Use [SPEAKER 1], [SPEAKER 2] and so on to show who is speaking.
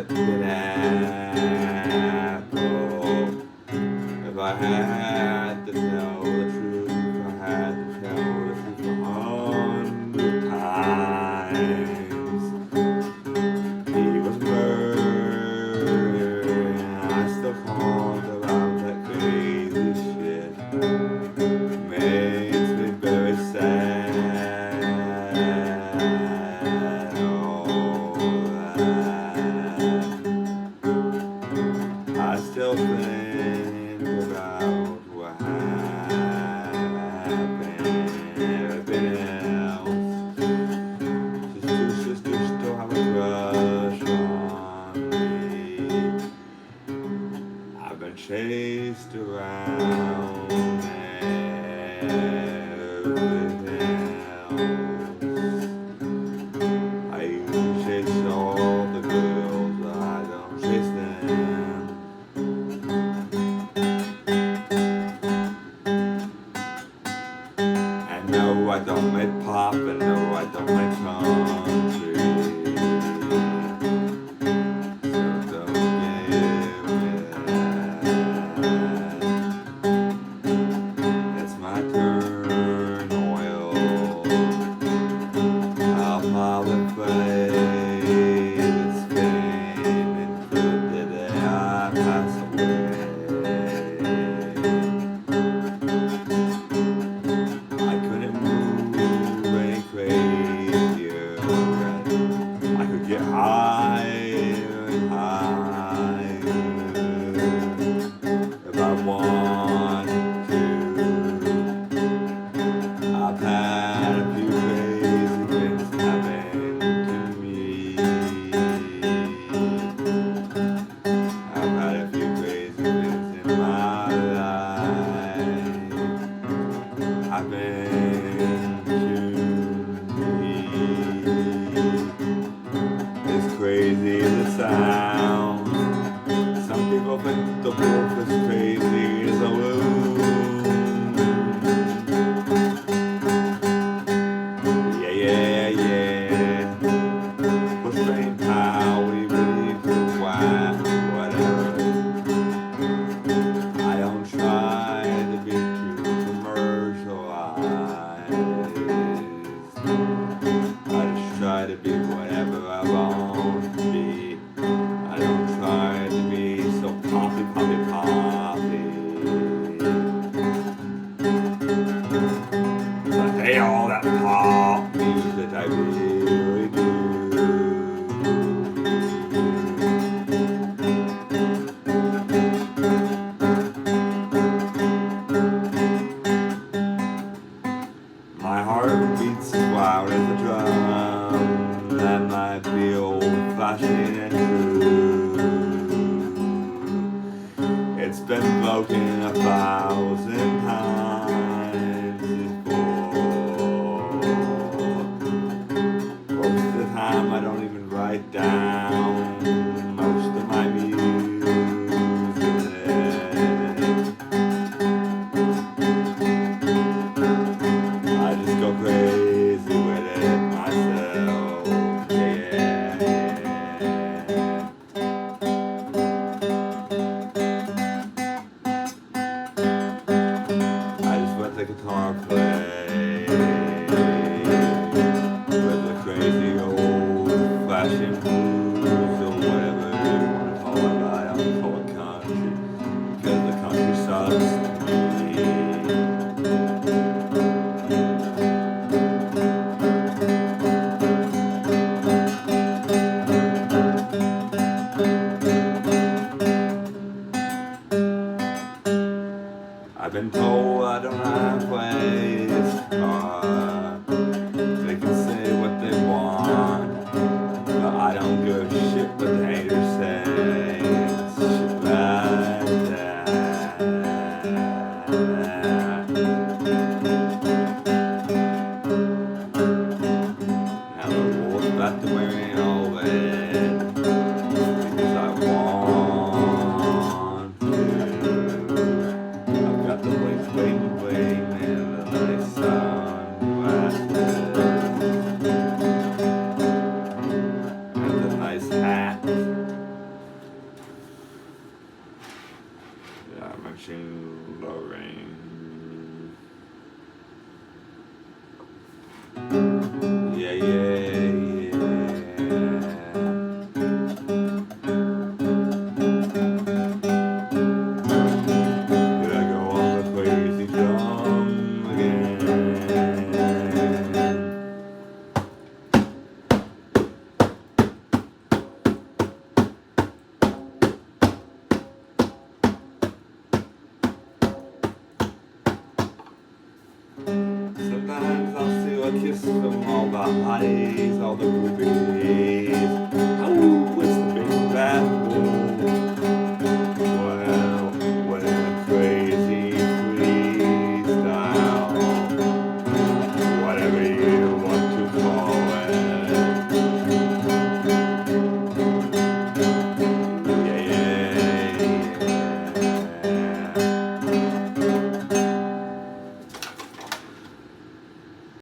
[SPEAKER 1] an apple. If I had to tell the truth, if I had to tell the truth 100 times, he was murdered, and I still called about that crazy shit. Makes me very sad. All that. I still think about what happened. Everything else. His two sisters still have a crush on me. I've been chased around everything else. I usually chase all the girls, but I don't chase them. And no, I don't make pop, and no, I don't make country. So don't give me that. It's my turn, oil. I'll pile the flames, fame, and food the day I pass away. I couldn't move any crazier. I could get higher and higher if I wanted to. I've had a few crazy things happen to me. I've had a few crazy things in my life. I've been to me. As crazy as it sounds, some people think the wolf is crazy as a loon. Yeah. Push brain power, we believe the why, whatever. I don't try to be too commercialized. I just try to be whatever I want to be. I don't try to be so poppy. I hate all that pop music, I really do. My heart beats as loud as a drum. That might be old-fashioned and true. It's been broken 1,000 times before. Most of the time I don't even write down most of my music. I just go crazy with it myself, yeah. I just let the guitar play with the crazy old-fashioned blues or whatever you want to call it. I don't call it country because the country sucks to me. I've been told I don't have a place to park. They can say what they want, but I don't give a shit what the haters say. It's shit like that. Now the wolf's about to wear me all red because I want to. I've got the place. from all the hotties, all the groupies.